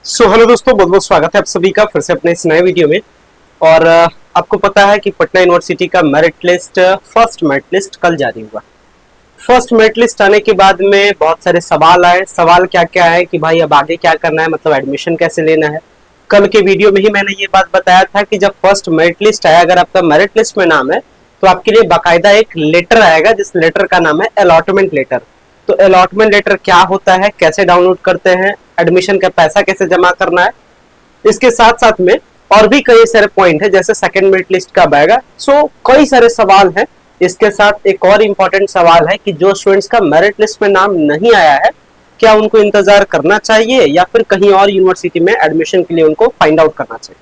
Hello दोस्तों, बहुत बहुत स्वागत है आप सभी का फिर से अपने इस नए वीडियो में। और आपको पता है कि पटना यूनिवर्सिटी का merit list first merit list कल जारी हुआ। फर्स्ट मेरिट लिस्ट आने के बाद में बहुत सारे सवाल आए। सवाल क्या क्या है कि भाई अब आगे क्या करना है, मतलब एडमिशन कैसे लेना है। कल के वीडियो में ही मैंने ये बात बताया था कि जब फर्स्ट मेरिट लिस्ट आया, अगर आपका मेरिट लिस्ट में नाम है तो आपके लिए बाकायदा एक लेटर आएगा, जिस लेटर का नाम है अलॉटमेंट लेटर। तो अलॉटमेंट लेटर क्या होता है, कैसे डाउनलोड करते हैं, एडमिशन का पैसा कैसे जमा करना है, इसके साथ साथ में और भी कई सारे पॉइंट है, जैसे सेकंड मेरिट लिस्ट कब आएगा। सो कई सारे सवाल हैं। इसके साथ एक और इम्पोर्टेंट सवाल है कि जो स्टूडेंट्स का मेरिट लिस्ट में नाम नहीं आया है, क्या उनको इंतजार करना चाहिए या फिर कहीं और यूनिवर्सिटी में एडमिशन के लिए उनको फाइंड आउट करना चाहिए।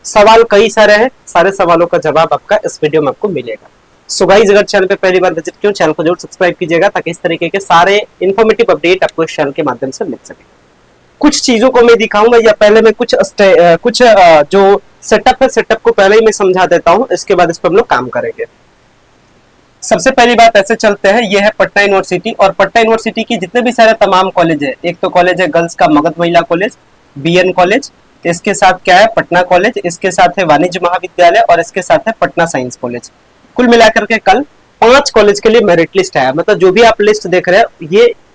सवाल कई सारे हैं, सारे सवालों का जवाब आपका इस वीडियो में आपको मिलेगा। सो गाइस, अगर चैनल पे पहली बार विजिट किया चैनल को जरूर सब्सक्राइब कीजिएगा, ताकि इस तरीके के सारे इन्फॉर्मेटिव अपडेट आपको इस चैनल के माध्यम से मिल सके। कुछ चीजों को मैं दिखाऊंगा, या पहले मैं कुछ जो सेटअप है, सेटअप को पहले ही मैं समझा देता हूं, इसके बाद इस पर हम लोग काम करेंगे। सबसे पहली बात ऐसे चलते हैं, ये है पटना यूनिवर्सिटी, और पटना यूनिवर्सिटी की जितने भी सारे तमाम कॉलेज है, एक तो कॉलेज है गर्ल्स का मगध महिला कॉलेज, बीएन कॉलेज, इसके साथ क्या है पटना कॉलेज, इसके साथ है वाणिज्य महाविद्यालय, और इसके साथ है पटना साइंस कॉलेज। कुल मिलाकर के कल 5 कॉलेज के लिए मेरिट लिस्ट आया। मतलब जो भी आप लिस्ट देख रहे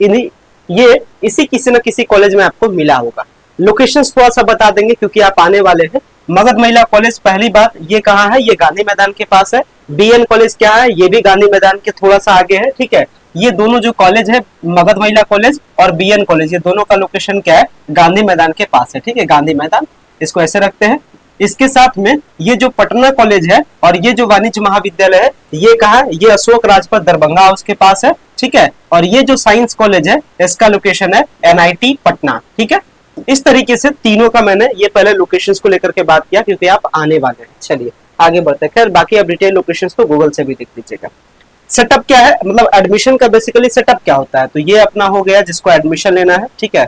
हैं, ये इसी किसी न किसी कॉलेज में आपको मिला होगा। लोकेशंस थोड़ा सा बता देंगे क्योंकि आप आने वाले हैं। मगध महिला कॉलेज, पहली बात ये कहाँ है, ये गांधी मैदान के पास है। बीएन कॉलेज क्या है, ये भी गांधी मैदान के थोड़ा सा आगे है। ठीक है, ये दोनों जो कॉलेज है, मगध महिला कॉलेज और बीएन कॉलेज, ये दोनों का लोकेशन क्या है, गांधी मैदान के पास है। ठीक है, गांधी मैदान, इसको ऐसे रखते हैं। इसके साथ में ये जो पटना कॉलेज है और ये जो वाणिज्य महाविद्यालय है, ये कहा है, ये अशोक राजपथ दरभंगा हाउस के पास है। ठीक है, और ये जो साइंस कॉलेज है, इसका लोकेशन है एनआईटी पटना। ठीक है, इस तरीके से तीनों का मैंने ये पहले लोकेशंस को लेकर के बात किया, क्योंकि आप आने वाले हैं। चलिए आगे बढ़ते हैं। खैर बाकी आप डिटेल लोकेशंस तो गूगल से भी देख लीजिएगा। सेटअप क्या है, मतलब एडमिशन का बेसिकली सेटअप क्या होता है, तो ये अपना हो गया जिसको एडमिशन लेना है। ठीक है,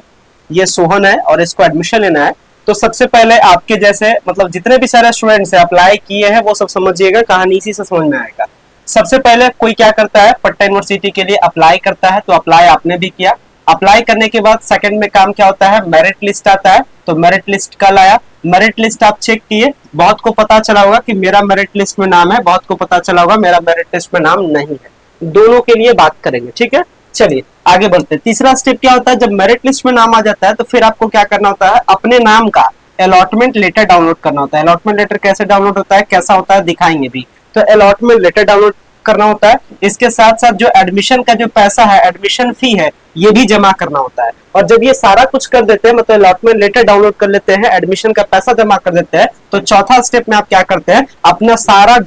ये सोहन है और इसको एडमिशन लेना है। तो सबसे पहले आपके जैसे मतलब जितने भी सारे स्टूडेंट्स अप्लाई किए हैं, वो सब समझिएगा, कहानी इसी से समझ में आएगा। सबसे पहले कोई क्या करता है, पटना यूनिवर्सिटी के लिए अप्लाई करता है, तो अप्लाई आपने भी किया। अप्लाई करने के बाद सेकंड में काम क्या होता है, मेरिट लिस्ट आता है। तो मेरिट लिस्ट कल आया, मेरिट लिस्ट आप चेक किए। बहुत को पता चला होगा कि मेरा मेरिट लिस्ट में नाम है, बहुत को पता चला होगा मेरा मेरिट लिस्ट में नाम नहीं है। दोनों के लिए बात करेंगे। ठीक है, चलिए आगे बढ़ते हैं। तीसरा स्टेप क्या होता है, जब मेरिट लिस्ट में नाम आ जाता है तो फिर आपको क्या करना होता है, अपने नाम का अलॉटमेंट लेटर डाउनलोड करना होता है। अलॉटमेंट लेटर कैसे डाउनलोड होता है, कैसा होता है, दिखाएंगे भी। तो अलॉटमेंट लेटर डाउनलोड करना होता है। इसके साथ साथ जो एडमिशन का जो पैसा है, एडमिशन फी है, ये भी जमा करना होता है। और जब ये सारा कुछ कर देते हैं, मतलब अलॉटमेंट लेटर डाउनलोड कर लेते हैं, एडमिशन का पैसा जमा कर देते हैं, तो चौथा स्टेप में आप क्या करते हैं, अपना सारा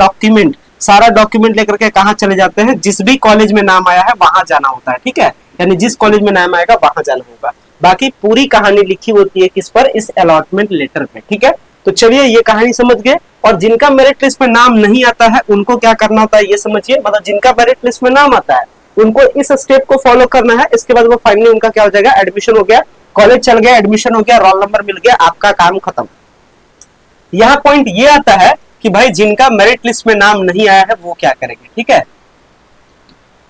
डॉक्यूमेंट लेकर के कहाँ चले जाते हैं, जिस भी कॉलेज में नाम आया है वहां जाना होता है। ठीक है, यानी जिस कॉलेज में नाम आएगा वहां जाना होगा। बाकी पूरी कहानी लिखी होती है किस पर, इस अलॉटमेंट लेटर पे। ठीक है, तो चलिए ये कहानी समझ गए। और जिनका मेरिट लिस्ट में नाम नहीं आता है उनको क्या करना होता है, ये समझिए। मतलब जिनका मेरिट लिस्ट में नाम आता है उनको इस स्टेप को फॉलो करना है। इसके बाद वो फाइनली उनका क्या हो जाएगा, एडमिशन हो गया, कॉलेज चल गया, एडमिशन हो गया, रोल नंबर मिल गया, आपका काम खत्म। यहाँ पॉइंट ये आता है कि भाई जिनका मेरिट लिस्ट में नाम नहीं आया है वो क्या करेंगे। ठीक है,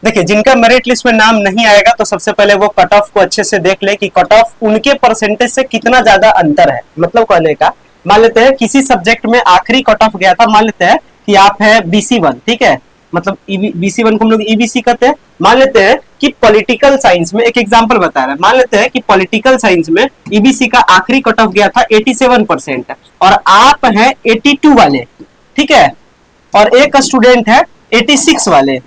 देखिए जिनका मेरिट लिस्ट में नाम नहीं आएगा तो सबसे पहले वो कट ऑफ को अच्छे से देख ले कि कट ऑफ उनके परसेंटेज से कितना ज्यादा अंतर है। मतलब कहने का, मान लेते हैं किसी सब्जेक्ट में आखिरी कट ऑफ गया था, मान लेते हैं कि आप है BC1। ठीक है, मतलब BC1 को हम लोग EBC कहते हैं। मान लेते हैं कि पॉलिटिकल साइंस में, एक एग्जांपल बता रहे हैं, मान लेते हैं कि पॉलिटिकल साइंस में EBC का आखिरी कट ऑफ गया था 87% और आप हैं 82 वाले। ठीक है, और एक स्टूडेंट है 86 वाले।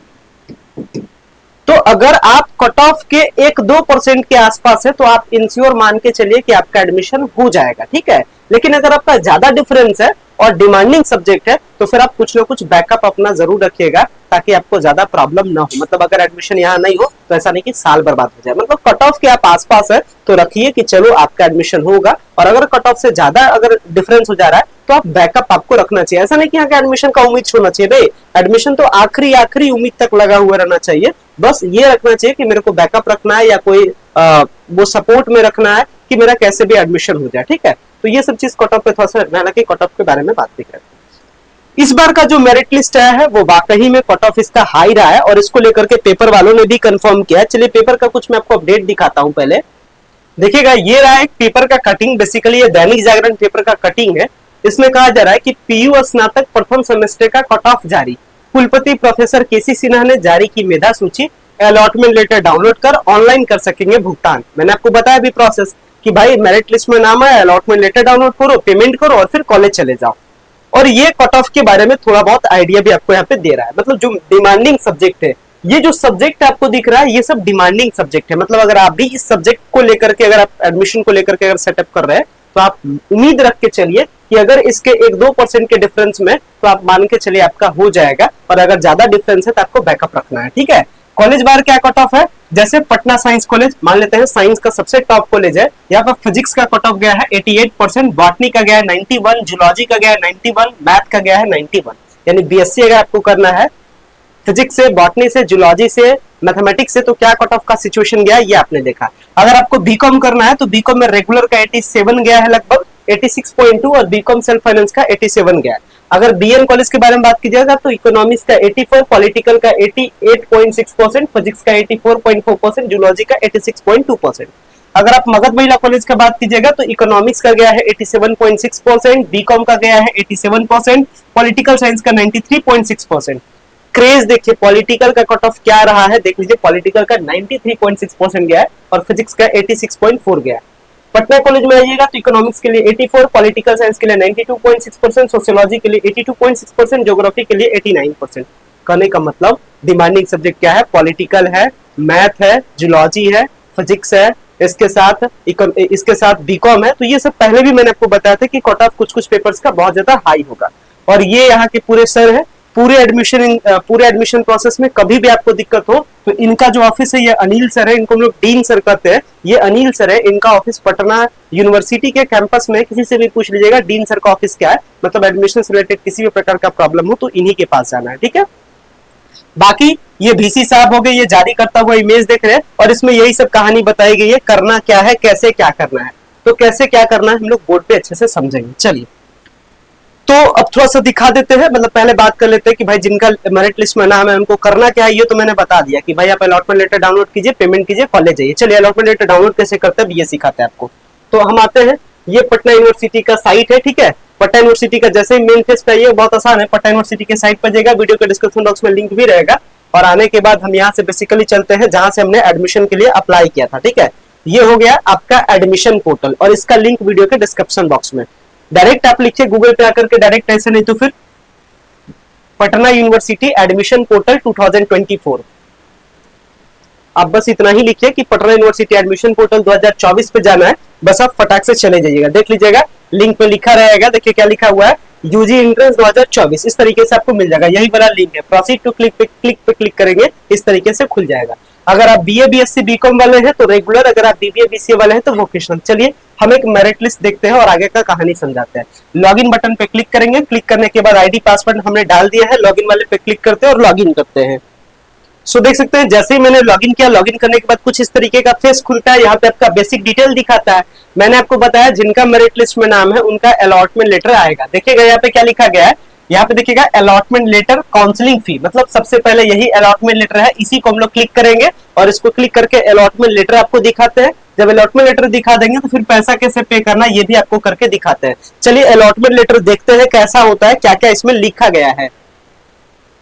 तो अगर आप कट ऑफ के 1-2% के आसपास है तो आप इंश्योर मान के चलिए कि आपका एडमिशन हो जाएगा। ठीक है, लेकिन अगर आपका ज्यादा डिफरेंस है और डिमांडिंग सब्जेक्ट है तो फिर आप कुछ ना कुछ बैकअप अपना जरूर रखिएगा, ताकि आपको ज्यादा प्रॉब्लम ना हो। मतलब अगर एडमिशन यहाँ नहीं हो तो ऐसा नहीं कि साल बर्बाद हो जाए। मतलब कट ऑफ के आप आसपास है तो रखिए कि चलो आपका एडमिशन होगा। और अगर कट ऑफ से ज्यादा अगर डिफरेंस हो जा रहा है तो आप बैकअप आपको रखना चाहिए। ऐसा नहीं कि यहाँ का एडमिशन का उम्मीद छोड़ना चाहिए। भाई एडमिशन तो आखिरी उम्मीद तक लगा हुआ रहना चाहिए। बस ये रखना चाहिए कि मेरे को बैकअप रखना है, या कोई वो सपोर्ट में रखना है कि मेरा कैसे भी एडमिशन हो जाए। ठीक है, तो ये सब चीज कट ऑफ पे थोड़ा सा रखना है, हालांकि कट ऑफ के बारे में बात भी करें। इस बार का जो मेरिट लिस्ट आया है वो वाकई में कट ऑफ इसका हाई रहा है, और इसको लेकर के पेपर वालों ने भी कंफर्म किया है। चलिए पेपर का कुछ मैं आपको अपडेट दिखाता हूं पहले। देखिएगा ये रहा एक पेपर का कटिंग, बेसिकली ये दैनिक जागरण पेपर का कटिंग है। इसमें कहा जा रहा है कि पीयू स्नातक प्रथम सेमेस्टर का कट ऑफ जारी, कुलपति प्रोफेसर केसी सिन्हा ने जारी की मेधा सूची, अलॉटमेंट लेटर डाउनलोड कर ऑनलाइन कर सकेंगे भुगतान। मैंने आपको बताया भी प्रोसेस कि भाई मेरिट लिस्ट में नाम है, अलॉटमेंट लेटर डाउनलोड करो, पेमेंट करो और फिर कॉलेज चले जाओ। और ये कट ऑफ के बारे में थोड़ा बहुत आइडिया भी आपको यहाँ पे दे रहा है। मतलब जो डिमांडिंग सब्जेक्ट है, ये जो सब्जेक्ट आपको दिख रहा है ये सब डिमांडिंग सब्जेक्ट है। मतलब अगर आप भी इस सब्जेक्ट को लेकर के, अगर आप एडमिशन को लेकर के अगर सेटअप कर रहे हैं तो आप उम्मीद रख के चलिए कि अगर इसके 1-2% के डिफरेंस में तो आप मान के चलिए आपका हो जाएगा, और अगर ज्यादा डिफरेंस है तो आपको बैकअप रखना है। ठीक है, कॉलेज बार क्या कट ऑफ है, जैसे पटना साइंस कॉलेज मान लेते हैं, साइंस का सबसे टॉप कॉलेज है, यहाँ पर फिजिक्स का कट ऑफ गया है 88%, बॉटनी का गया है 91, जूलॉजी का गया है 91, मैथ का गया है 91। यानी बीएससी अगर आपको करना है फिजिक्स से, बॉटनी से, जूलॉजी से, मैथमेटिक्स से, तो क्या कट ऑफ का सिचुएशन गया ये आपने देखा। अगर आपको बीकॉम करना है तो बीकॉम में रेगुलर का 87 गया है लगभग 86.2, और बीकॉम सेल्फ फाइनेंस का 87 गया है। अगर बीएन कॉलेज के बारे में बात कीजिएगा तो इकोनॉमिक्स का 84, पॉलिटिकल का 88.6%, फिजिक्स का 84.4%, जूलॉजी का 86.2%। अगर आप मगध महिला कॉलेज का बात कीजिएगा तो इकोनॉमिक्स का गया है 87.6%, बीकॉम का गया है 87%, पॉलिटिकल साइंस का 93.6%। क्रेज देखिए पॉलिटिकल का कट ऑफ क्या रहा है, देख लीजिए पॉलिटिकल का 93.6% गया है और फिजिक्स का 86.4 गया है। पटना कॉलेज में आइएगा तो इकोनॉमिक्स के लिए 84, पॉलिटिकल साइंस के लिए 92.6%, सोशियोलॉजी के लिए 82.6%, ज्योग्राफी के लिए 89%। कहने का मतलब डिमांडिंग सब्जेक्ट क्या है, पॉलिटिकल है, मैथ है, जूलॉजी है, फिजिक्स है, इसके साथ बीकॉम है। तो ये सब पहले भी मैंने आपको बताया था कि कट ऑफ कुछ कुछ पेपर्स का बहुत ज्यादा हाई होगा। और ये यहाँ के पूरे सर है, पूरे एडमिशन प्रोसेस में कभी भी आपको दिक्कत हो तो इनका जो ऑफिस है, ये अनिल सर है, इनको हम लोग डीन सर कहते हैं। ये अनिल सर है, इनका ऑफिस पटना यूनिवर्सिटी के कैंपस में, किसी से भी पूछ लीजिएगा डीन सर का ऑफिस क्या है। मतलब एडमिशन से रिलेटेड किसी भी प्रकार का प्रॉब्लम हो तो इन्हीं के पास जाना है। ठीक है, बाकी ये VC साहब हो गए, ये जारी करता हुआ इमेज देख रहे हैं और इसमें यही सब कहानी बताई गई है, करना क्या है, कैसे क्या करना है। तो कैसे क्या करना है हम लोग बोर्ड पे अच्छे से समझेंगे। चलिए तो अब थोड़ा सा दिखा देते हैं, मतलब पहले बात कर लेते हैं कि भाई जिनका मेरिट लिस्ट में नाम है उनको करना क्या है। ये तो मैंने बता दिया कि भाई आप अलॉटमेंट लेटर डाउनलोड कीजिए, पेमेंट कीजिए, कॉलेज जाइए। चलिए अलॉटमेंट लेटर डाउनलोड कैसे करते हैं ये सिखाते हैं आपको। तो हम आते हैं, ये पटना यूनिवर्सिटी का साइट है। ठीक है, पटना यूनिवर्सिटी का जैसे ही मेन पेज पे आइए, बहुत आसान है, पटना यूनिवर्सिटी के साइट पर जाएगा, वीडियो के डिस्क्रिप्शन बॉक्स में लिंक भी रहेगा। और आने के बाद हम यहाँ से बेसिकली चलते हैं जहां से हमने एडमिशन के लिए अप्लाई किया था। ठीक है, ये हो गया आपका एडमिशन पोर्टल और इसका लिंक वीडियो के डिस्क्रिप्शन बॉक्स में। डायरेक्ट आप लिखिए गूगल पे आकर के डायरेक्ट, ऐसे नहीं तो फिर पटना यूनिवर्सिटी एडमिशन पोर्टल 2024, आप बस इतना ही लिखिए कि पटना यूनिवर्सिटी एडमिशन पोर्टल 2024 पे जाना है। बस आप फटाक से चले जाइएगा, देख लीजिएगा लिंक पे लिखा रहेगा, देखिए क्या लिखा हुआ है, यूजी एंट्रेंस 2024। इस तरीके से आपको मिल जाएगा, यही वाला लिंक है। प्रोसीड टू क्लिक पे क्लिक करेंगे, इस तरीके से खुल जाएगा। अगर आप बीए बीएससी बीकॉम वाले हैं तो रेगुलर, अगर आप बीबीए बीसीए वाले हैं तो वोकेशनल। चलिए हम एक मेरिट लिस्ट देखते हैं और आगे का कहानी समझाते हैं। लॉगिन बटन पे क्लिक करेंगे, क्लिक करने के बाद आईडी पासवर्ड हमने डाल दिया है, लॉगिन वाले पे क्लिक करते हैं और लॉगिन करते हैं। सो देख सकते हैं जैसे ही मैंने लॉगिन किया, लॉगिन करने के बाद कुछ इस तरीके का फेस खुलता है। यहाँ पे आपका बेसिक डिटेल दिखाता है। मैंने आपको बताया जिनका मेरिट लिस्ट में नाम है उनका अलॉटमेंट लेटर आएगा। देखिएगा यहाँ पे क्या लिखा गया है, यहाँ पे देखिएगा अलॉटमेंट लेटर काउंसलिंग फी, मतलब सबसे पहले यही अलॉटमेंट लेटर है, इसी को हम लोग क्लिक करेंगे और इसको क्लिक करके अलॉटमेंट लेटर आपको दिखाते हैं। जब अलॉटमेंट लेटर दिखा देंगे तो फिर पैसा कैसे पे करना ये भी आपको करके दिखाते हैं। चलिए अलॉटमेंट लेटर देखते हैं कैसा होता है, क्या क्या इसमें लिखा गया है।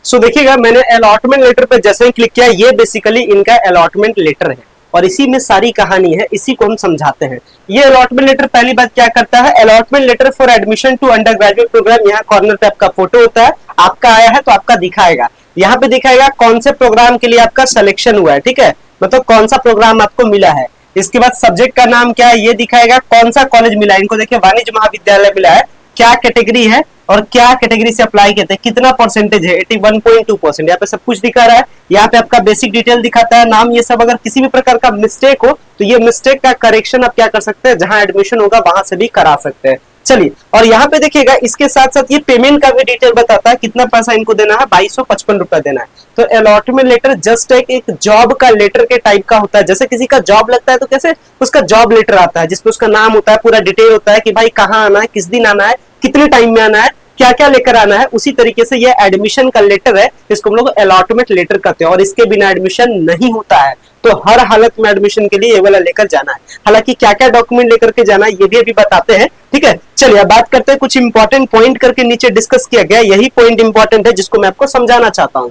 सो देखिएगा मैंने अलॉटमेंट लेटर पे जैसे ही क्लिक किया, ये बेसिकली इनका अलॉटमेंट लेटर है और इसी में सारी कहानी है, इसी को हम समझाते हैं। ये अलॉटमेंट लेटर पहली बात क्या करता है, allotment letter for admission to undergraduate program. यहाँ कॉर्नर पे आपका फोटो होता है, आपका आया है तो आपका दिखाएगा, यहाँ पे दिखाएगा कौन से प्रोग्राम के लिए आपका सिलेक्शन हुआ है। ठीक है, मतलब कौन सा प्रोग्राम आपको मिला है। इसके बाद सब्जेक्ट का नाम क्या है ये दिखाएगा, कौन सा कॉलेज मिला है, इनको देखिए वाणिज्य महाविद्यालय मिला है, क्या कैटेगरी है और क्या कैटेगरी से अप्लाई करते हैं, कितना परसेंटेज है, 81.2%। यहाँ पे सब कुछ दिखा रहा है। यहाँ पे आपका बेसिक डिटेल दिखाता है, नाम, ये सब। अगर किसी भी प्रकार का मिस्टेक हो तो ये मिस्टेक का करेक्शन आप क्या कर सकते हैं, जहां एडमिशन होगा वहां से भी करा सकते हैं। चलिए, और यहाँ पे देखिएगा इसके साथ साथ ये पेमेंट का भी डिटेल बताता है, कितना पैसा इनको देना है, 2255 रुपया देना है। तो अलॉटमेंट लेटर जस्ट एक जॉब का लेटर के टाइप का होता है। जैसे किसी का जॉब लगता है तो कैसे उसका जॉब लेटर आता है, जिसमें उसका नाम होता है, पूरा डिटेल होता है कि भाई कहाँ आना है, किस दिन आना है, कितने टाइम में आना है, क्या क्या लेकर आना है, उसी तरीके से ये एडमिशन का लेटर है, इसको हम लोग अलॉटमेंट लेटर कहते हैं, और इसके बिना एडमिशन नहीं होता है। तो हर हालत में एडमिशन के लिए ये वाला लेकर जाना है। हालांकि क्या क्या डॉक्यूमेंट लेकर के जाना है ये भी अभी बताते हैं, ठीक है। चलिए अब बात करते हैं, कुछ इंपॉर्टेंट पॉइंट करके नीचे डिस्कस किया गया, यही पॉइंट इंपॉर्टेंट है जिसको मैं आपको समझाना चाहता हूं।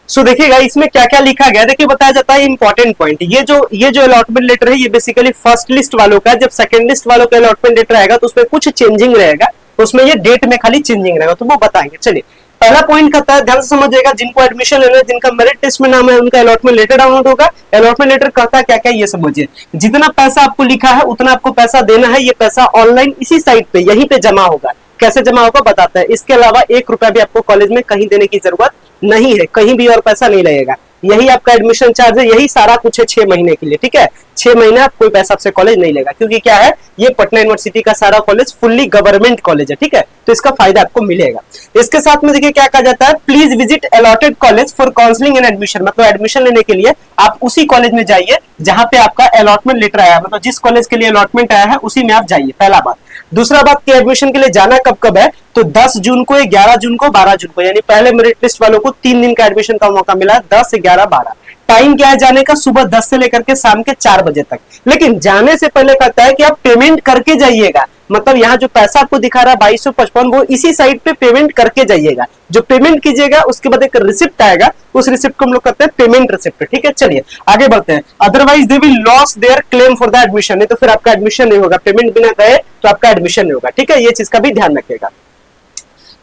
सो देखिएगा इसमें क्या क्या लिखा गया, देखिए बताया जाता है इंपॉर्टेंट पॉइंट। ये जो अलॉटमेंट लेटर है ये बेसिकली फर्स्ट लिस्ट वालों का, जब सेकंड लिस्ट वालों का अलॉटमेंट लेटर आएगा तो उसमें कुछ चेंजिंग रहेगा, उसमें ये डेट में खाली चेंजिंग रहेगा, तो वो बताएंगे। चलिए पहला पॉइंट कहता है, ध्यान से समझिएगा, जिनको एडमिशन लेना है, जिनका मेरिट लिस्ट में नाम है, उनका अलॉटमेंट लेटर डाउनलोड होगा। अलॉटमेंट लेटर कहता है क्या क्या ये समझिए। जितना पैसा आपको लिखा है उतना आपको पैसा देना है, ये पैसा ऑनलाइन इसी साइट पे यहीं पे जमा होगा। कैसे जमा होगा बताता है। इसके अलावा 1 रुपया भी आपको कॉलेज में कहीं देने की जरूरत नहीं है, कहीं भी और पैसा नहीं लगेगा, यही आपका एडमिशन चार्ज है, यही सारा कुछ है 6 महीने के लिए, ठीक है। 6 महीने आप कोई पैसा आपसे कॉलेज नहीं लेगा, क्योंकि क्या है, ये पटना यूनिवर्सिटी का सारा कॉलेज फुल्ली गवर्नमेंट कॉलेज है, ठीक है, तो इसका फायदा आपको मिलेगा। इसके साथ में देखिए क्या कहा जाता है, please visit allotted college for counselling and admission, मतलब एडमिशन लेने के लिए आप उसी कॉलेज में जाइए जहां पे आपका अलॉटमेंट लेटर आया, मतलब जिस कॉलेज के लिए अलॉटमेंट आया है उसी में आप जाइए, पहला बात। दूसरा बात कि एडमिशन के लिए जाना कब कब है, तो 10 जून को, 11 जून को, 12 जून को, यानी पहले मेरिट लिस्ट वालों को 3 दिन का एडमिशन का मौका मिला, 10, 11, 12। टाइम क्या है जाने का, सुबह 10 से लेकर के शाम के 4 बजे तक। लेकिन जाने से पहले कहता है कि आप पेमेंट करके जाइएगा, मतलब यहाँ जो पैसा आपको दिखा रहा है 2255, वो इसी साइट पे पेमेंट करके जाइएगा। जो पेमेंट कीजिएगा उसके बाद एक रिसिप्ट आएगा, उस रिसिप्ट को हम लोग कहते हैं पेमेंट रिसिप्ट, ठीक है। चलिए आगे बढ़ते हैं। Otherwise they will loss there claim for the admission, नहीं तो फिर आपका एडमिशन नहीं होगा, पेमेंट बिना गए तो आपका एडमिशन नहीं होगा, ठीक है, ये चीज का भी ध्यान रखिएगा।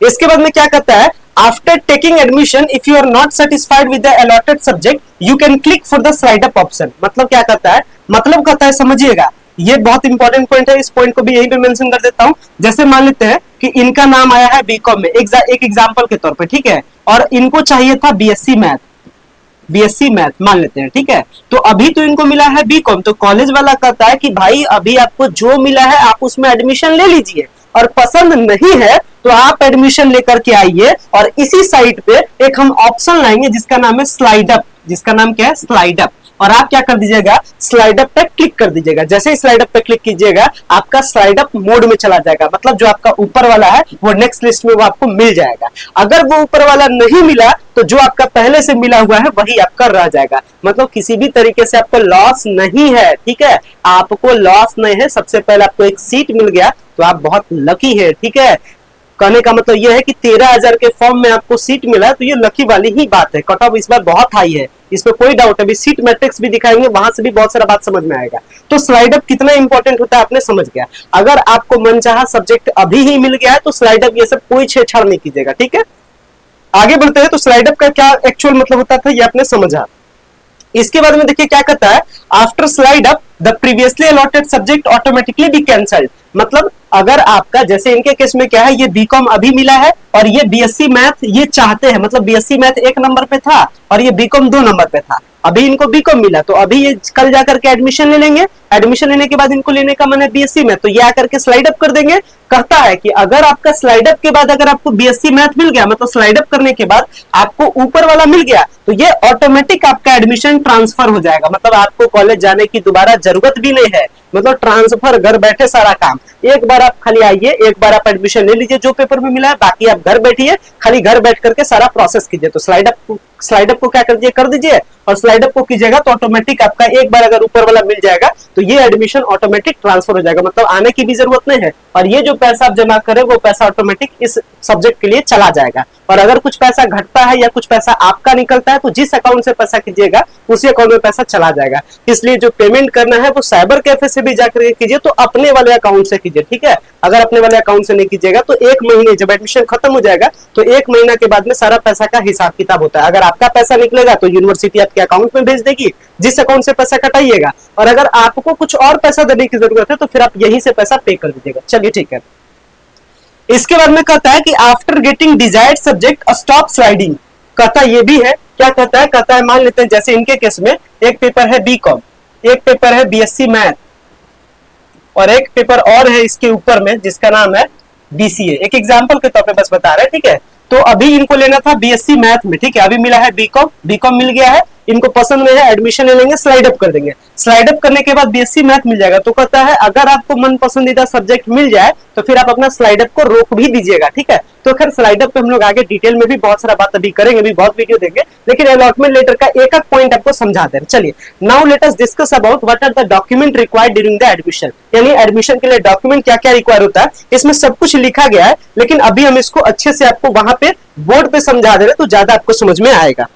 इसके बाद में क्या कहता है, after taking admission if you are not satisfied with the allotted subject you can click for the slide up option. मतलब क्या कहता है, मतलब कहता है, समझिएगा, ये बहुत इंपॉर्टेंट पॉइंट है, इस पॉइंट को भी यहीं पे मेंशन कर देता हूं। जैसे मान लेते हैं कि इनका नाम आया है बीकॉम में, एक एग्जांपल के तौर पे, ठीक है, और इनको चाहिए था बीएससी मैथ मान लेते हैं, ठीक है। तो अभी तो इनको मिला है बीकॉम, तो कॉलेज वाला कहता है कि भाई अभी आपको जो मिला है आप उसमें एडमिशन ले लीजिए, और पसंद नहीं है तो आप एडमिशन लेकर के आइए, और इसी साइट पे एक हम ऑप्शन लाएंगे जिसका नाम है स्लाइड अप, जिसका नाम क्या है, स्लाइड अप। और आप क्या कर दीजिएगा, स्लाइड अप पे क्लिक कर दीजिएगा। जैसे ही स्लाइड अप पे क्लिक कीजिएगा आपका स्लाइड अप मोड में चला जाएगा, मतलब जो आपका ऊपर वाला है वो नेक्स्ट लिस्ट में वो आपको मिल जाएगा। अगर वो ऊपर वाला नहीं मिला तो जो आपका पहले से मिला हुआ है वही आपका रह जाएगा, मतलब किसी भी तरीके से आपको लॉस नहीं है, ठीक है, आपको लॉस नहीं है। सबसे पहले आपको एक सीट मिल गया तो आप बहुत लकी है, ठीक है। कहने का मतलब यह है कि 13,000 के फॉर्म में आपको सीट मिला, तो ये लकी वाली ही बात है। कट ऑफ इस बार बहुत हाई है, इसमें कोई डाउट है। सीट मैट्रिक्स भी दिखाएंगे, वहां से भी बहुत सारा बात समझ में आएगा। तो स्लाइड अप कितना इंपॉर्टेंट होता है आपने समझ गया। अगर आपको मनचाहा सब्जेक्ट अभी ही मिल गया है तो स्लाइड अप ये सब कोई छेड़छाड़ नहीं कीजिएगा, ठीक है। आगे बढ़ते हैं, तो स्लाइड अप का क्या एक्चुअल मतलब होता था ये आपने समझा। इसके बाद में देखिए क्या कहता है, after slide up the previously allotted subject automatically be cancelled. मतलब अगर आपका, जैसे इनके केस में क्या है, ये बीकॉम अभी मिला है और ये बीएससी मैथ ये चाहते हैं, मतलब बीएससी मैथ 1 नंबर पे था और ये बीकॉम 2 नंबर पे था, अभी इनको बीकॉम मिला तो अभी ये कल जाकर के एडमिशन ले लेंगे। एडमिशन लेने के बाद इनको लेने का मन है बीएससी मैथ, तो ये आकर के स्लाइड अप कर देंगे। कहता है कि अगर आपका स्लाइड अप के बाद अगर आपको बीएससी मैथ मिल गया, मतलब स्लाइड अप करने के बाद आपको ऊपर वाला मिल गया, तो ये ऑटोमेटिक आपका एडमिशन ट्रांसफर हो जाएगा, मतलब आपको कॉलेज जाने की दोबारा जरूरत भी नहीं है, मतलब ट्रांसफर, घर बैठे सारा काम। एक बार आप खाली आइए, एक बार आप एडमिशन ले लीजिए जो पेपर में मिला है, बाकी आप घर बैठिए, खाली घर बैठ करके सारा प्रोसेस कीजिए। तो स्लाइड अप को क्या कर दीजिए, और स्लाइड अप को कीजिएगा तो ऑटोमेटिक आपका एक बार अगर ऊपर वाला मिल जाएगा तो ये एडमिशन ऑटोमेटिक ट्रांसफर हो जाएगा, मतलब आने की भी जरूरत नहीं है, और ये जो पैसा आप जमा करें वो पैसा ऑटोमेटिक इस सब्जेक्ट के लिए चला जाएगा। और अगर कुछ पैसा घटता है या कुछ पैसा आपका निकलता है तो जिस अकाउंट से पैसा कीजिएगा उसी अकाउंट में पैसा चला जाएगा। इसलिए जो पेमेंट करना है वो साइबर कैफे से भी जाकर कीजिए, तो अपने वाले अकाउंट से कीजिए, ठीक है। अगर अपने वाले अकाउंट से नहीं कीजिएगा तो 1 महीने, जब एडमिशन खत्म हो जाएगा तो 1 महीना के बाद में सारा पैसा का हिसाब किताब होता है। अगर आपका पैसा निकलेगा तो यूनिवर्सिटी आपके अकाउंट में भेज देगी, जिस अकाउंट से पैसा कटाइएगा, और अगर आपको कुछ और पैसा देने की जरूरत है तो फिर आप यहीं से पैसा पे कर दीजिएगा। चलिए ठीक है। इसके बाद में कहता है कि after getting desired subject stop sliding. कहता ये भी है, क्या कहता है मान लेते हैं जैसे इनके केस में एक पेपर है बीकॉम, एक पेपर है बीएससी मैथ, और एक पेपर और है इसके ऊपर में जिसका नाम है बीसीए। एक एग्जांपल के तौर पे बस बता रहे हैं, ठीक है। तो अभी इनको लेना था बीएससी मैथ में, ठीक है, अभी मिला है बीकॉम मिल गया है, इनको पसंद नहीं है, एडमिशन ले लेंगे, स्लाइड अप कर देंगे। स्लाइड अप करने के बाद बीएससी मैथ मिल जाएगा। तो कहता है अगर आपको मन पसंदीदा सब्जेक्ट मिल जाए तो फिर आप अपना स्लाइड अप को रोक भी दीजिएगा, ठीक है। तो खैर स्लाइड अप पे हम लोग आगे डिटेल में भी बहुत सारा बात अभी करेंगे, भी बहुत वीडियो देंगे, लेकिन अलॉटमेंट लेटर का एक एक पॉइंट आपको समझा दे। चलिए, now let us discuss about what are the document required during the admission, यानी एडमिशन के लिए डॉक्यूमेंट क्या क्या रिक्वायर होता है। इसमें सब कुछ लिखा गया है, लेकिन अभी हम इसको अच्छे से आपको वहां पे बोर्ड पे समझा दे रहे तो ज्यादा आपको समझ में आएगा।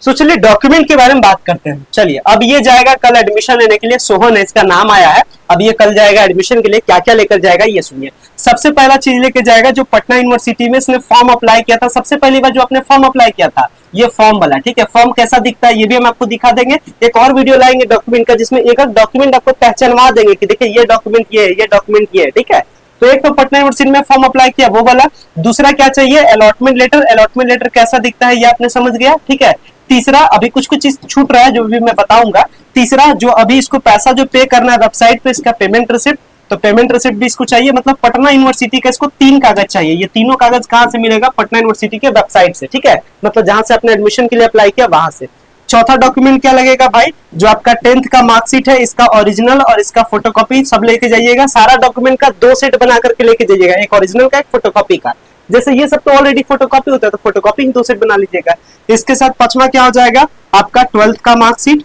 तो चलिए डॉक्यूमेंट के बारे में बात करते हैं। चलिए, अब ये जाएगा कल एडमिशन लेने के लिए, सोहन है इसका नाम आया है। अब ये कल जाएगा एडमिशन के लिए, क्या क्या लेकर जाएगा ये सुनिए। सबसे पहला चीज लेकर जाएगा जो पटना यूनिवर्सिटी में इसने फॉर्म अप्लाई किया था, सबसे पहली बार जो आपने फॉर्म अप्लाई किया था, ये फॉर्म वाला, ठीक है। फॉर्म कैसा दिखता है ये भी हम आपको दिखा देंगे। एक और वीडियो लाएंगे डॉक्यूमेंट का, जिसमें एक एक डॉक्यूमेंट आपको पहचानवा देंगे कि देखिए ये डॉक्यूमेंट ये है, ये डॉक्यूमेंट ये है, ठीक है। तो एक तो पटना यूनिवर्सिटी में फॉर्म अप्लाई किया वो वाला। दूसरा क्या चाहिए, अलॉटमेंट लेटर। अलॉटमेंट लेटर कैसा दिखता है ये आपने समझ गया, ठीक है। तीसरा, अभी कुछ कुछ चीज छूट रहा है जो भी मैं बताऊंगा। तीसरा, जो अभी इसको पैसा जो पे करना है वेबसाइट पे, इसका पेमेंट रिसिप्ट, तो पेमेंट रिसिप्ट भी इसको चाहिए। मतलब पटना यूनिवर्सिटी का इसको 3 कागज चाहिए। ये तीनों कागज कहां से मिलेगा, पटना यूनिवर्सिटी के वेबसाइट से, ठीक है। मतलब जहां से आपने एडमिशन के लिए अप्लाई किया वहां से। चौथा डॉक्यूमेंट क्या लगेगा भाई, जो आपका 10th का मार्कशीट है, इसका ओरिजिनल और इसका फोटोकॉपी सब लेके जाइएगा। सारा डॉक्यूमेंट का 2 सेट बना करके लेके जाइएगा, एक ओरिजिनल का एक फोटोकॉपी का। जैसे ये सब तो ऑलरेडी फोटोकॉपी होता है, तो फोटोकॉपी ही 2 सेट बना लीजिएगा। इसके साथ पांचवा क्या हो जाएगा, आपका 12th का मार्कशीट।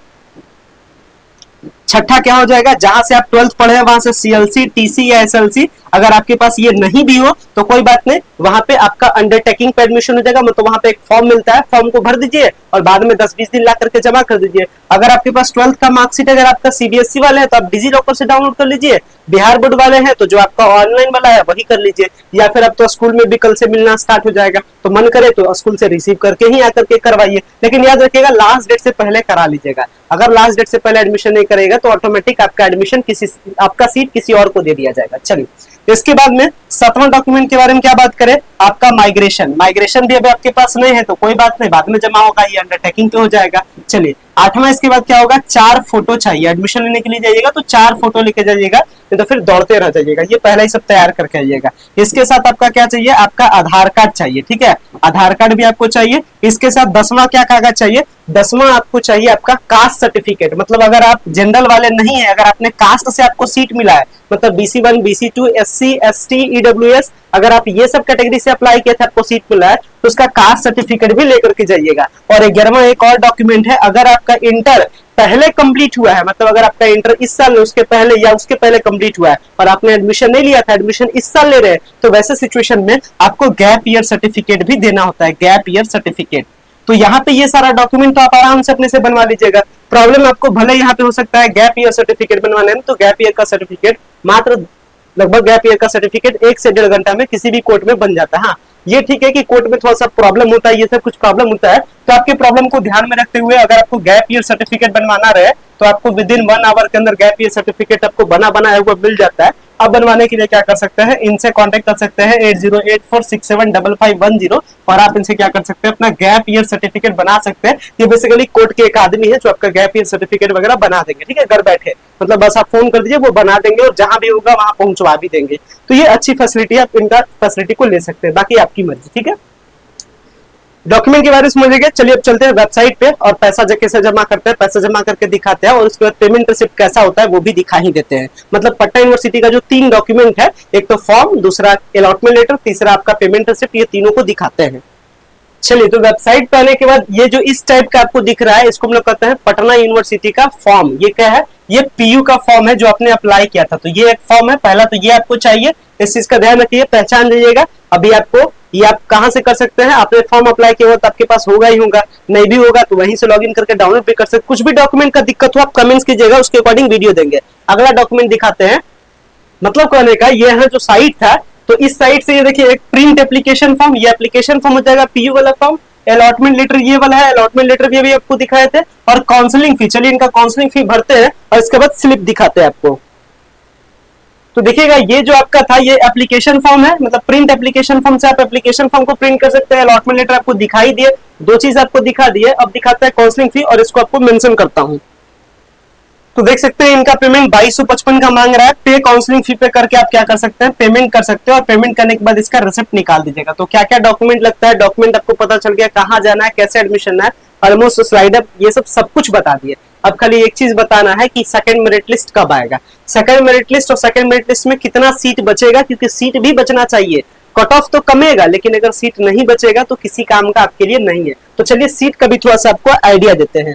छठा क्या हो जाएगा, जहां से आप 12th पढ़े हैं वहां से सीएलसी, टीसी या एसएलसी। अगर आपके पास ये नहीं भी हो तो कोई बात नहीं, वहां पे आपका अंडरटेकिंग पे एडमिशन हो जाएगा। मतलब वहां पे एक फॉर्म मिलता है, फॉर्म को भर दीजिए और बाद में 10-20 दिन ला करके जमा कर दीजिए। अगर आपके पास 12th का मार्कशीट अगर आपका सीबीएसई वाले है तो आप डिजी लॉकर से डाउनलोड कर लीजिए। बिहार बोर्ड वाले हैं तो जो आपका ऑनलाइन वाला है वही कर लीजिए, या फिर अब तो स्कूल में भी कल से मिलना स्टार्ट हो जाएगा, तो मन करे तो स्कूल से रिसीव करके ही आकर के करवाइए। लेकिन याद रखिएगा लास्ट डेट से पहले करा लीजिएगा। अगर लास्ट डेट से पहले एडमिशन नहीं करेगा तो ऑटोमेटिक आपका एडमिशन आपका सीट किसी और को दे दिया जाएगा। चलिए, इसके बाद में 7वां डॉक्यूमेंट के बारे में क्या बात करें, आपका माइग्रेशन। माइग्रेशन भी अभी आपके पास नहीं है तो कोई बात नहीं, बाद में जमा होगा, ये अंडरटेकिंग पे हो जाएगा। चलिए, 8वां इसके बाद क्या होगा, 4 फोटो चाहिए। एडमिशन लेने के लिए जाइएगा तो 4 फोटो लेके जाइएगा, नहीं तो फिर दौड़ते रह जाइएगा। ये पहले ही सब तैयार करके आइएगा। इसके साथ आपका क्या चाहिए, आपका आधार कार्ड चाहिए, ठीक है। आधार कार्ड भी आपको चाहिए। इसके साथ 10वां क्या कागज चाहिए, 10वां आपको चाहिए आपका कास्ट सर्टिफिकेट। मतलब अगर आप जनरल वाले नहीं है, अगर आपने कास्ट से आपको सीट मिला है, मतलब BC1, BC2, SC, ST, EWS, अगर आप ये सब कैटेगरी से अप्लाई किया था, आपको सीट मिला है, तो उसका कास्ट सर्टिफिकेट भी लेकर के जाइएगा। और 11वां एक और डॉक्यूमेंट है, अगर आपका इंटर पहले कंप्लीट हुआ है, मतलब अगर आपका इंटर इस साल उसके पहले या उसके पहले कंप्लीट हुआ है और आपने एडमिशन नहीं लिया था, एडमिशन इस साल ले रहे हैं, तो वैसे सिचुएशन में आपको गैप ईयर सर्टिफिकेट भी देना होता है, गैप ईयर सर्टिफिकेट। तो यहाँ पे ये सारा डॉक्यूमेंट तो आप आराम से अपने से बनवा लीजिएगा। प्रॉब्लम आपको भले यहाँ पे हो सकता है गैप ईयर सर्टिफिकेट बनवाने में, तो गैप ईयर का सर्टिफिकेट मात्र लगभग गैप ईयर का सर्टिफिकेट 1 से 1.5 घंटा में किसी भी कोर्ट में बन जाता है। हाँ, ये ठीक है कि कोर्ट में थोड़ा सा प्रॉब्लम होता है, ये सब कुछ प्रॉब्लम होता है, तो आपके प्रॉब्लम को ध्यान में रखते हुए अगर आपको गैप ईयर सर्टिफिकेट बनवाना रहे तो आपको विद इन 1 आवर के अंदर गैप ईयर सर्टिफिकेट आपको बनाया हुआ मिल जाता है। अब बनवाने के लिए क्या कर सकते हैं, इनसे कांटेक्ट कर सकते हैं 8084675510, और आप इनसे क्या कर सकते हैं, अपना गैप ईयर सर्टिफिकेट बना सकते हैं। ये बेसिकली कोर्ट के एक आदमी है जो आपका गैप ईयर सर्टिफिकेट वगैरह बना देंगे, ठीक है, घर बैठे। मतलब बस आप फोन कर दीजिए, वो बना देंगे और जहां भी होगा वहां पहुंचवा भी देंगे। तो ये अच्छी फैसिलिटी है, आप इनका फैसिलिटी को ले सकते हैं, बाकी आपकी मर्जी, ठीक है। डॉक्यूमेंट के बारे में समझिएगा। चलिए अब चलते हैं वेबसाइट पे और पैसा कैसे जमा करते हैं, पैसा जमा करके दिखाते हैं, और उसके बाद पेमेंट रिसिप्ट कैसा होता है वो भी दिखा ही देते हैं। मतलब पटना यूनिवर्सिटी का जो 3 डॉक्यूमेंट है, एक तो फॉर्म, दूसरा अलॉटमेंट लेटर, तीसरा आपका पेमेंट रिसिप्ट, ये तीनों को दिखाते हैं। चलिए, तो वेबसाइट पे आने के बाद ये जो इस टाइप का आपको दिख रहा है, इसको हम लोग कहते हैं पटना यूनिवर्सिटी का फॉर्म। ये क्या है, ये पीयू का फॉर्म है जो आपने अप्लाई किया था। तो ये एक फॉर्म है पहला, तो ये आपको चाहिए, इस चीज का ध्यान रखिए, पहचान लीजिएगा। अभी आपको ये आप कहां से कर सकते हैं, आपने फॉर्म अप्लाई किया हो तो आपके पास होगा ही होगा, नहीं भी होगा तो वहीं से लॉगिन करके डाउनलोड भी कर सकते। कुछ भी डॉक्यूमेंट का दिक्कत हो आप कमेंट्स कीजिएगा, उसके अकॉर्डिंग वीडियो देंगे। अगला डॉक्यूमेंट दिखाते हैं। मतलब कहने का ये है जो साइट था, तो इस साइट से ये देखिए एक प्रिंट एप्लीकेशन फॉर्म, ये एप्लीकेशन फॉर्म हो जाएगा पीयू वाला फॉर्म। अलॉटमेंट लेटर ये वाला है, अलॉटमेंट लेटर भी अभी आपको दिखाए थे, और काउंसलिंग फी, चलिए इनका काउंसलिंग फी भरते हैं और इसके बाद स्लिप दिखाते हैं आपको। तो देखिएगा ये जो आपका था ये एप्लीकेशन फॉर्म है, मतलब प्रिंट एप्लीकेशन फॉर्म से आप एप्लीकेशन फॉर्म को प्रिंट कर सकते हैं। अलॉटमेंट लेटर आपको दिखाई दिए, 2 चीज आपको दिखा दिए। अब दिखाता है काउंसलिंग फी, और इसको आपको मेंशन करता हूं। तो देख सकते हैं इनका पेमेंट 2255 का मांग रहा है। पे काउंसलिंग फी पे करके आप क्या कर सकते हैं, पेमेंट कर सकते हो, और पेमेंट करने के बाद इसका रिसिप्ट निकाल दीजिएगा। तो क्या क्या डॉक्यूमेंट लगता है, डॉक्यूमेंट आपको पता चल गया, कहाँ जाना है, कैसे एडमिशन है, ऑलमोस्ट स्लाइड अप ये सब कुछ बता दिए। अब खाली एक चीज बताना है कि सेकंड मेरिट लिस्ट कब आएगा, सेकंड मेरिट लिस्ट और सेकंड मेरिट लिस्ट में कितना सीट बचेगा, क्योंकि सीट भी बचना चाहिए। कट ऑफ तो कमेगा, लेकिन अगर सीट नहीं बचेगा तो किसी काम का आपके लिए नहीं है। तो चलिए सीट का भी थोड़ा सा आपको आइडिया देते हैं।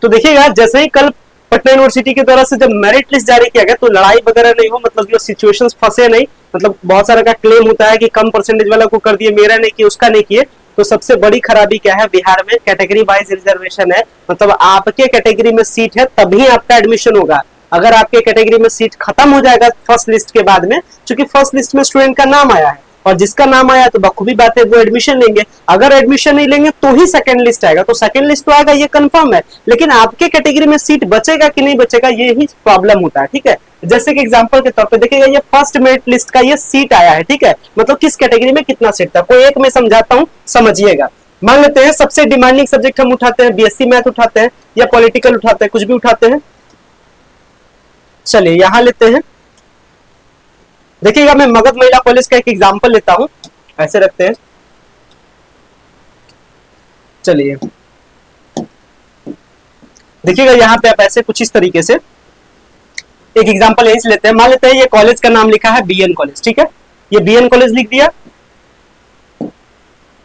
तो देखिएगा, जैसे ही कल पटना यूनिवर्सिटी की तरफ से जब मेरिट लिस्ट जारी किया गया तो लड़ाई वगैरह नहीं हो, मतलब जो सिचुएशंस फंसे नहीं, मतलब बहुत सारा का क्लेम होता है कि कम परसेंटेज वाला को कर दिए, मेरा नहीं किया, उसका नहीं किए। तो सबसे बड़ी खराबी क्या है, बिहार में कैटेगरी वाइज रिजर्वेशन है, मतलब आपके कैटेगरी में सीट है तभी आपका एडमिशन होगा। अगर आपके कैटेगरी में सीट खत्म हो जाएगा फर्स्ट लिस्ट के बाद में, क्योंकि फर्स्ट लिस्ट में स्टूडेंट का नाम आया है और जिसका नाम आया तो बखूबी बात है वो एडमिशन लेंगे। अगर एडमिशन नहीं लेंगे तो ही सेकंड लिस्ट आएगा, तो सेकंड लिस्ट तो आएगा ये कंफर्म है, लेकिन आपके कैटेगरी में सीट बचेगा कि नहीं बचेगा ये ही प्रॉब्लम होता है। ठीक है, जैसे कि एग्जांपल के तौर पे देखिएगा, ये फर्स्ट मेरिट लिस्ट का ये सीट आया है। ठीक है, मतलब किस कैटेगरी में कितना सीट था, कोई एक में समझाता हूं, समझिएगा। मान लेते हैं सबसे डिमांडिंग सब्जेक्ट हम उठाते हैं, बीएससी मैथ उठाते हैं या पॉलिटिकल उठाते हैं, कुछ भी उठाते हैं। चलिए यहां लेते हैं, देखिएगा मैं मगध महिला कॉलेज का एक एग्जांपल लेता हूं, ऐसे रखते हैं। चलिए देखिएगा यहाँ पे आप ऐसे कुछ इस तरीके से एक एग्जांपल यहीं से लेते हैं। मान लेते हैं ये कॉलेज का नाम लिखा है बीएन कॉलेज। ठीक है, ये बीएन कॉलेज लिख दिया।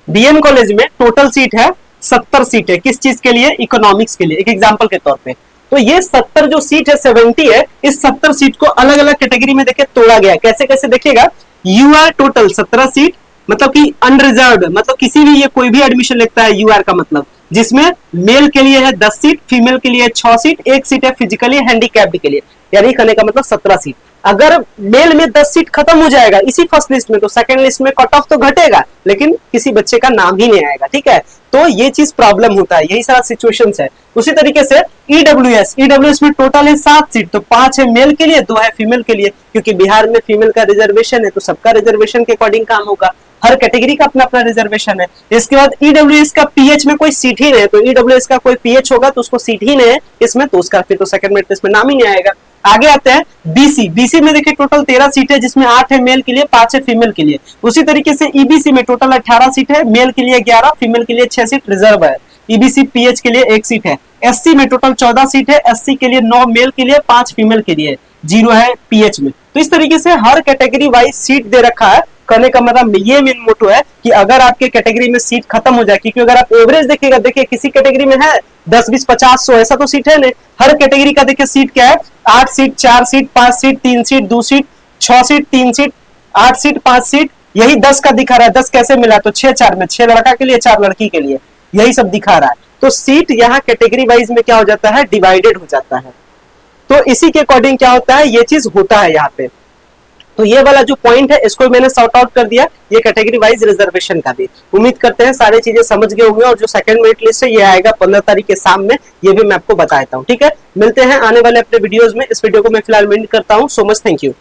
बीएन कॉलेज में टोटल सीट है 70 सीट है, किस चीज के लिए, इकोनॉमिक्स के लिए, एक एग्जांपल के तौर पे। तो ये 70 जो सीट है 70 है, इस 70 सीट को अलग अलग कैटेगरी में देखिए तोड़ा गया। कैसे कैसे देखिएगा, यूआर टोटल 17 सीट, मतलब कि अनरिजर्व्ड, मतलब किसी भी ये कोई भी एडमिशन लेता है यूआर का मतलब, जिसमें मेल के लिए है 10 सीट, फीमेल के लिए 6 सीट, एक सीट है फिजिकली हैंडीकैप्ड के लिए, यानी कहने का मतलब 17 सीट। अगर मेल में 10 सीट खत्म हो जाएगा इसी फर्स्ट लिस्ट में, तो सेकंड लिस्ट में कट ऑफ तो घटेगा, लेकिन किसी बच्चे का नाम ही नहीं आएगा। ठीक है, तो ये चीज प्रॉब्लम होता है, यही सारा सिचुएशंस है। उसी तरीके से ईडब्ल्यूएस में टोटल है 7 सीट, तो 5 है मेल के लिए, 2 है फीमेल के लिए, क्योंकि बिहार में फीमेल का रिजर्वेशन है तो सबका रिजर्वेशन के अकॉर्डिंग काम होगा, हर कैटेगरी का अपना अपना रिजर्वेशन है। इसके बाद ईडब्ल्यूएस का पीएच में कोई सीट ही नहीं है, तो ईडब्ल्यूएस का कोई पीएच होगा तो उसको सीट ही नहीं है इसमें, तो उसका फिर तो सेकंड मेरिट लिस्ट में नाम ही नहीं आएगा। आगे आते हैं बीसी। बीसी में देखिए टोटल 13 सीट है, जिसमें 8 है मेल के लिए, 5 है फीमेल के लिए। उसी तरीके से ईबीसी में टोटल 18 सीट है, मेल के लिए 11, फीमेल के लिए 6 सीट रिजर्व है। ईबीसी पीएच के लिए 1 सीट है। एससी में टोटल 14 सीट है, एससी के लिए 9 मेल के लिए, 5 फीमेल के लिए, 0 है पीएच में। तो इस तरीके से हर कैटेगरी वाइज सीट दे रखा है। कहने का मतलब ये मेन मोटो है कि अगर आपके कैटेगरी में सीट खत्म हो जाए, क्योंकि अगर आप एवरेज देखिएगा, देखिए किसी कैटेगरी में है 10, 20, 50, 100, ऐसा तो सीट है नहीं। हर कैटेगरी का देखिए सीट क्या है, 8 seat, 4 seat, 5 seat, 3 seat, 2 seat, 6 seat, 3 seat, 8 seat, 5 seat, यही 10 का दिखा रहा है। 10 कैसे मिला, तो 6-4 में, 6 लड़का के लिए, 4 लड़की के लिए, यही सब दिखा रहा है। तो सीट यहाँ कैटेगरी वाइज में क्या हो जाता है, डिवाइडेड हो जाता है। तो इसी के अकॉर्डिंग क्या होता है, ये चीज होता है यहाँ पे। तो ये वाला जो पॉइंट है इसको मैंने सॉर्ट आउट कर दिया, ये कैटेगरी वाइज रिजर्वेशन का भी। उम्मीद करते हैं सारी चीजें समझ गए होंगे, और जो सेकंड मेरिट लिस्ट है ये आएगा 15 तारीख के शाम में, ये भी मैं आपको बताता हूँ। ठीक है, मिलते हैं आने वाले अपने वीडियोस में। इस वीडियो को मैं फिलहाल एंड करता हूँ। So much, thank you.